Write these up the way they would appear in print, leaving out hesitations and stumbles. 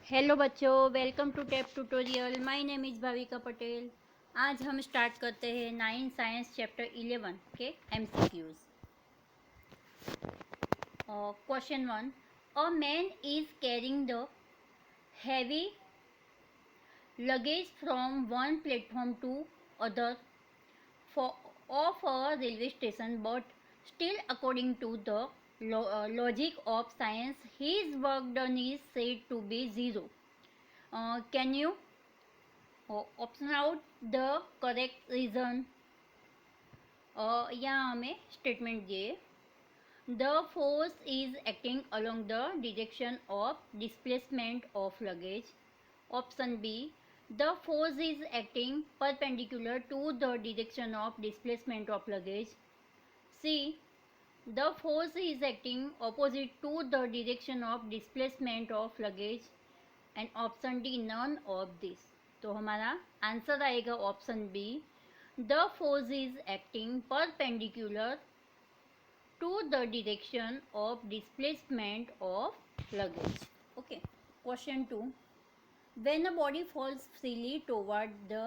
Hello बच्चों, welcome to tape tutorial. My name is Bhavika Patel. आज हम स्टार्ट करते हैं 9 साइंस चैप्टर 11 के MCQs. Question 1, a man is carrying the heavy luggage from one platform to other of a railway station, but still according to the logic of science his work done is said to be zero. Can you option out the correct reason? यहाँ हमें statement दिए, the force is acting along the direction of displacement of luggage. Option B, the force is acting perpendicular to the direction of displacement of luggage. C, the force is acting opposite to the direction of displacement of luggage. And option D, none of this. तो हमारा answer आएगा option B, the force is acting perpendicular to the direction of displacement of luggage. Okay. Question 2, when a body falls freely toward the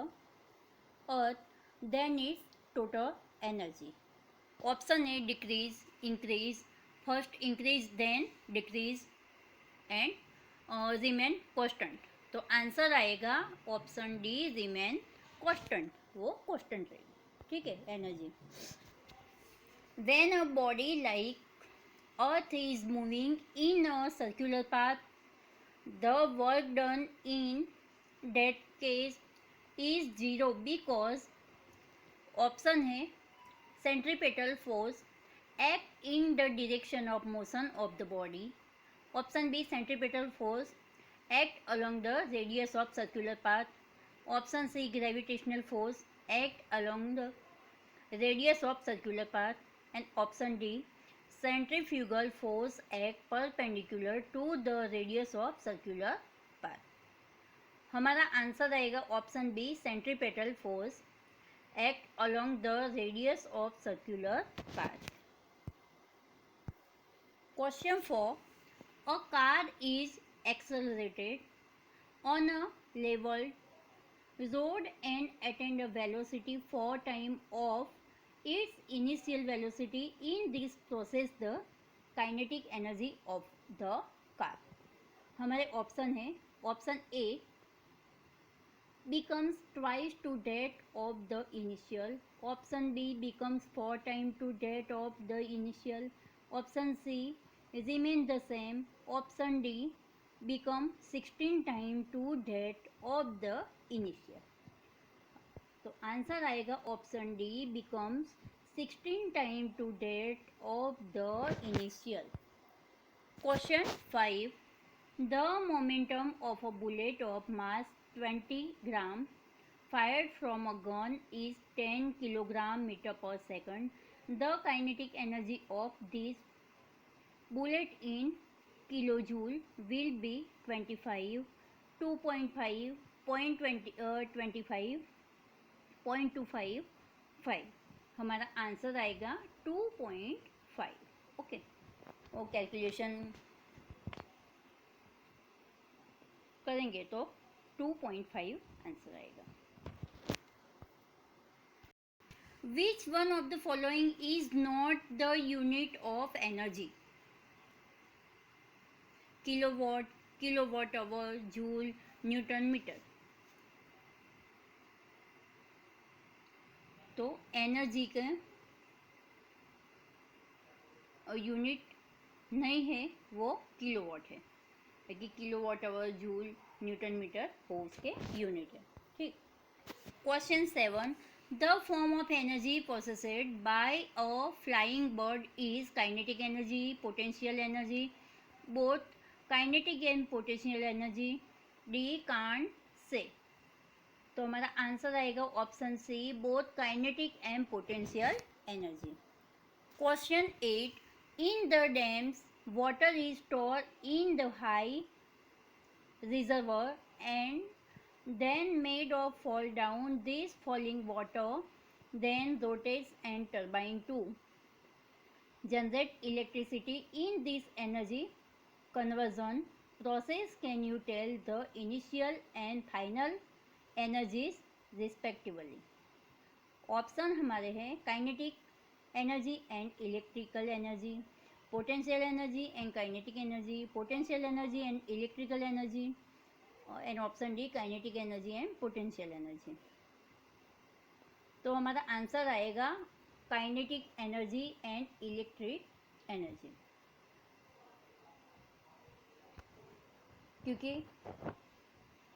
earth, then its total energy. Option A, decrease, increase, first increase then decrease and remain constant. तो answer आएगा option D, remain constant. वो constant रहेगी. ठीक है. Energy, when a body like earth is moving in a circular path, the work done in that case is zero because option है centripetal force act in the direction of motion of the body. Option B, centripetal force act along the radius of circular path. Option C, gravitational force act along the radius of circular path. And option D, centrifugal force act perpendicular to the radius of circular path. हमारा answer आएगा option B, centripetal force act along the radius of circular path. Question 4, a car is accelerated on a level road and attain a velocity 4 times of its initial velocity. In this process the kinetic energy of the car. हमारे option है, option A becomes twice to that of the initial. Option B, becomes 4 times to that of the initial. Option C, remain the same. Option D, become 16 times to that of the initial. तो answer आएगा option D, becomes 16 times to that of the initial. Question 5, the momentum of a bullet of mass 20 gram fired from a gun is 10 kilogram meter per second. The kinetic energy of this bullet in kilojoule will be 25, 2.5, 0.25, 0.255. हमारा answer आएगा 2.5. Okay. वो calculation करेंगे तो 2.5 answer आएगा. Which one of the following is not the unit of energy? Kilowatt, kilowatt hour, joule, newton metre. तो energy का unit नहीं है, वो किलोवाट है, क्योंकि kilowatt hour, joule, newton metre वो उसके यूनिट है. ठीक. Question 7, the form of energy processed by a flying bird is kinetic energy, potential energy, both kinetic and potential energy. D, can't say. तो हमारा आंसर आएगा option C, both kinetic and potential energy. Question 8, in the dams water is store in the high reservoir and then made of fall down. This falling water then rotates and turbine to generate electricity. In this energy conversion process can you tell the initial and final energies respectively? Option हमारे हैं kinetic energy and electrical energy, potential energy and kinetic energy, potential energy and electrical energy, and option D kinetic energy and potential energy. तो हमारा answer आएगा kinetic energy and electric energy, क्योंकि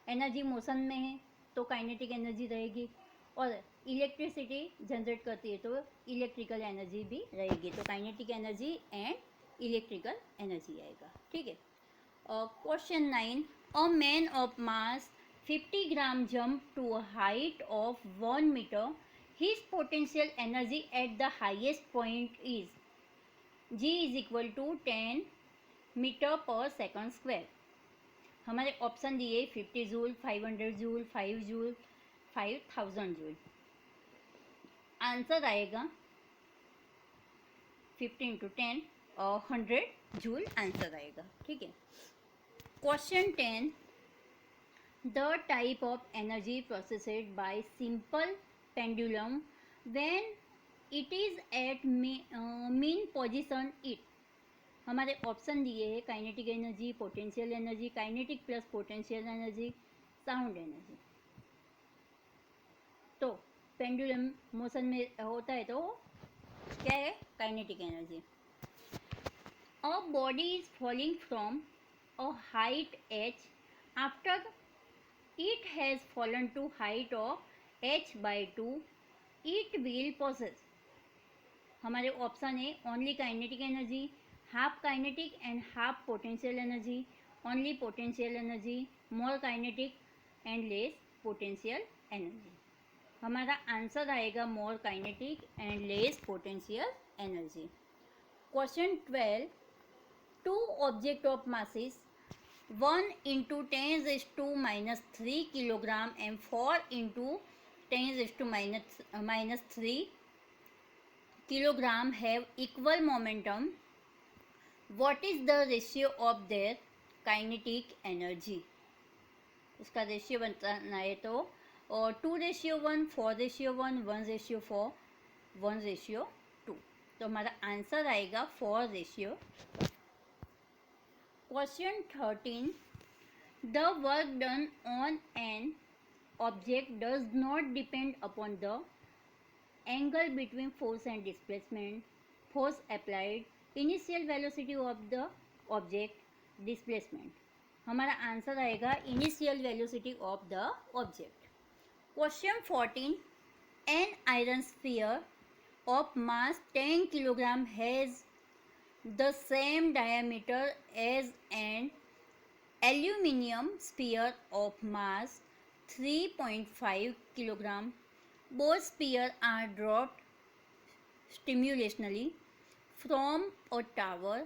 energy motion में है तो kinetic energy रहेगी, और electricity generate करती है तो इलेक्ट्रिकल एनर्जी भी रहेगी, तो kinetic energy and electrical energy आएगा। ठीक है। Question 9, a man of mass 50 gram jump to a height of 1 metre, his potential energy at the highest point is G is equal to 10 metre per second square. हमारे option दिए 50 joule, 500 joule, 5 joule, 5000 joule. Answer आएगा 50 into 10 और 100 joule answer आएगा। ठीक है। Question 10, the type of energy processed by simple pendulum when it is at mean position it. हमारे option दिए हैं kinetic energy, potential energy, kinetic plus potential energy, sound energy. तो pendulum motion में होता है तो क्या है, kinetic energy. A body is falling from a height h after it has fallen to height of h by 2, it will possess। हमारे option है only kinetic energy, half kinetic and half potential energy, only potential energy, more kinetic and less potential energy. हमारा answer आएगा more kinetic and less potential energy. Question 12, two object of masses 1 into 10 raised to minus 3 kilogram and 4 into 10 raised to minus 3 kilogram have equal momentum. What is the ratio of their kinetic energy? इसका ratio बताना है तो 2:1, 4:1, 1:4, 1:2। तो हमारा answer आएगा 4:4। Question 13, the work done on an object does not depend upon the angle between force and displacement, force applied, initial velocity of the object, displacement। हमारा answer आएगा initial velocity of the object। Question 14, an iron sphere of mass 10 kg has the same diameter as an aluminium sphere of mass 3.5 kg. Both spheres are dropped stimulationally from a tower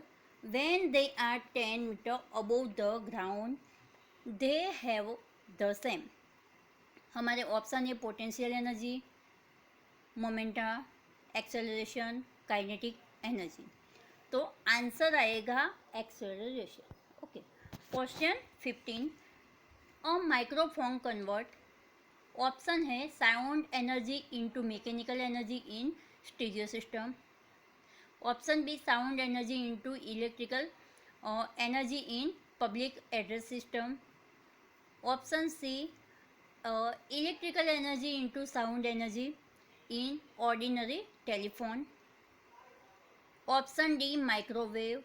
when they are 10 meters above the ground. They have the same। हमारे option है potential energy, momenta, acceleration, kinetic energy. तो answer आएगा acceleration. Okay. Question 15, a microphone convert, option है sound energy into mechanical energy in stereo system, option B sound energy into electrical energy in public address system, option C electrical energy into sound energy in ordinary telephone, option D microwave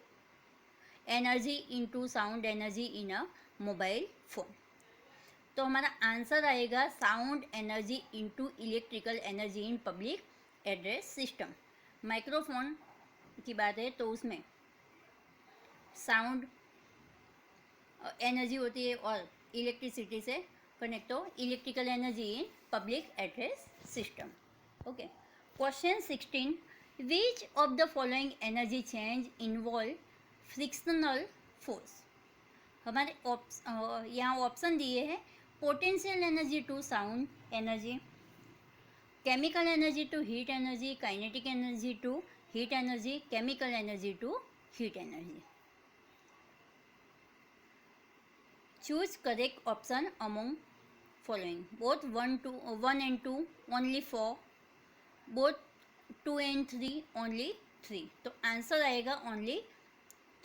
energy into sound energy in a mobile phone. तो हमारा answer आएगा sound energy into electrical energy in public address system. Microphone की बात है तो उसमें sound energy होती है और इलेक्ट्रिसिटी से कनेक्ट, तो electrical energy in public address system. Okay. Question 16, which of the following energy change involve frictional force. हमारे यहाँ ऑप्शन दिए हैं potential energy to sound energy, chemical energy to heat energy, kinetic energy to heat energy, chemical energy to heat energy. choose correct option among following. Both 1 and 2 only 4, both 2 and 3 only 3. तो answer आएगा only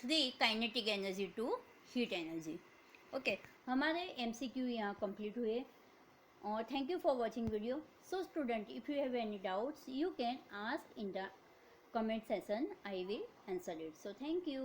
3 kinetic energy to heat energy. Okay, हमारे MCQ यहाँ complete हुए. और thank you for watching video. So student, if you have any doubts you can ask in the comment section. I will answer it. So thank you.